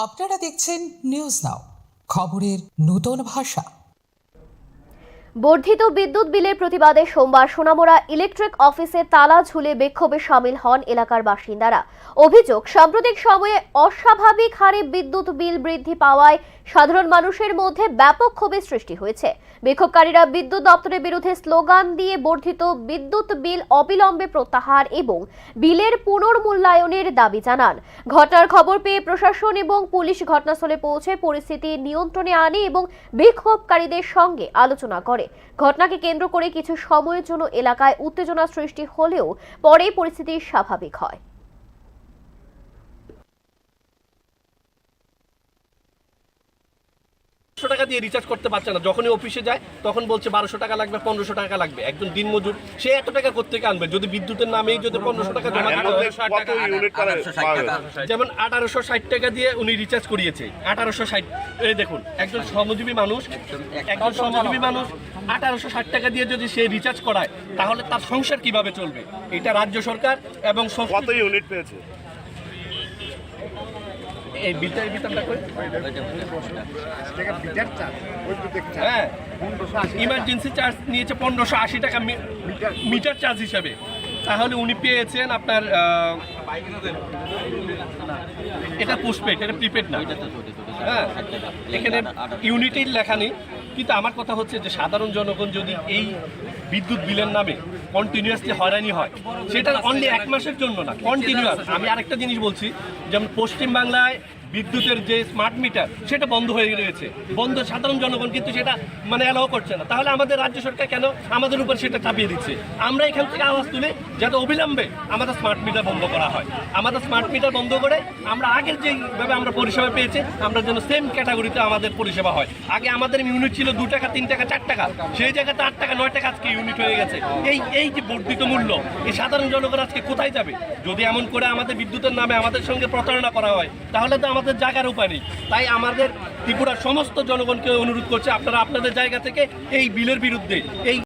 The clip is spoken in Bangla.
আপনারা দেখছেন নিউজ নাও, খবরের নতুন ভাষা। বর্ধিত বিদ্যুৎ বিলের প্রতিবাদে সোমবার সোনামুড়া ইলেকট্রিক অফিসে তালা ঝুলে বিক্ষোভে সামিল হন এলাকার বাসিন্দারা। অভিযোগ, সাম্প্রতিক সময়ে অস্বাভাবিক হারে বিদ্যুৎ বিল বৃদ্ধি পাওয়ায় সাধারণ মানুষের মধ্যে ব্যাপক ক্ষোভের সৃষ্টি হয়েছে। বিক্ষোভকারীরা বিদ্যুৎ দপ্তরের বিরুদ্ধে স্লোগান দিয়ে বর্ধিত বিদ্যুৎ বিল অবিলম্বে প্রত্যাহার এবং বিলের পুনর্মূল্যায়নের দাবি জানান। ঘটনার খবর পেয়ে প্রশাসন এবং পুলিশ ঘটনাস্থলে পৌঁছে পরিস্থিতি নিয়ন্ত্রণে আনে এবং বিক্ষোভকারীদের সঙ্গে আলোচনা করে। ঘটনাকে কেন্দ্র করে কিছু সময়ের জন্য এলাকায় উত্তেজনা সৃষ্টি হলেও পরে পরিস্থিতি স্বাভাবিক হয়। টাকা দিয়ে রিচার্জ করতে পারছে না, যখনই অফিসে যায় তখন বলছে 1200 টাকা লাগবে, 1500 টাকা লাগবে। একজন দিনমজুর সে এত টাকা কোত্থেকে আনবে যদি বিদ্যুতের নামেই যদি 1500 টাকা জমা দিতে হয়? যেমন 1860 টাকা দিয়ে উনি রিচার্জ করিয়েছে। 1860, এই দেখুন, একজন শ্রমজীবী মানুষ 1860 টাকা দিয়ে যদি সে রিচার্জ করায় তাহলে তার সংসার কিভাবে চলবে? এটা রাজ্য সরকার এবং কত ইউনিট পেয়েছে? এই বিলটা করে হ্যাঁ, ইমার্জেন্সি চার্জ নিয়েছে 1580 টাকা মিটার চার্জ হিসাবে। তাহলে উনি পেয়েছেন আপনার এটা পোস্টপেড, এটা প্রিপেড না। হ্যাঁ, এখানে ইউনিটের লেখা নেই। কিন্তু আমার কথা হচ্ছে যে সাধারণ জনগণ যদি এই বিদ্যুৎ বিলের নামে কন্টিনিউয়াসলি হয়রানি হয়, সেটা অনলি 1 মাসের জন্য না, কন্টিনিউয়াস। আমি আরেকটা জিনিস বলছি, যেমন পশ্চিমবাংলায় বিদ্যুতের যে স্মার্ট মিটার সেটা বন্ধ হয়ে রয়েছে, বন্ধ। সাধারণ জনগণ কিন্তু সেটা অ্যালাউ করছে না। তাহলে আমাদের রাজ্য সরকার কেন আমাদের উপর সেটা চাপিয়ে দিচ্ছে? আমরা এখান থেকে আওয়াজ তুলে যাতে অবিলম্বে আমাদের স্মার্ট মিটার বন্ধ করা হয়। আমাদের স্মার্ট মিটার বন্ধ করে আমরা আগের যেভাবে আমরা পরিষেবা পেয়েছি আমরা যেন সেম ক্যাটাগরিতে আমাদের পরিষেবা হয়। আগে আমাদের ইউনিট ছিল 2 টাকা, 3 টাকা, 4 টাকা, সেই জায়গাতে 8 টাকা, 9 টাকা আজকে ইউনিট হয়ে গেছে। এই যে বর্ধিত মূল্য, এই সাধারণ জনগণ আজকে কোথায় যাবে? যদি এমন করে আমাদের বিদ্যুতের নামে আমাদের সঙ্গে প্রতারণা করা হয় তাহলে তো আমাদের জায়গার উপায় নেই। তাই আমাদের ত্রিপুরার সমস্ত জনগণকে অনুরোধ করছে, আপনারা আপনাদের জায়গা থেকে এই বিলের বিরুদ্ধে এই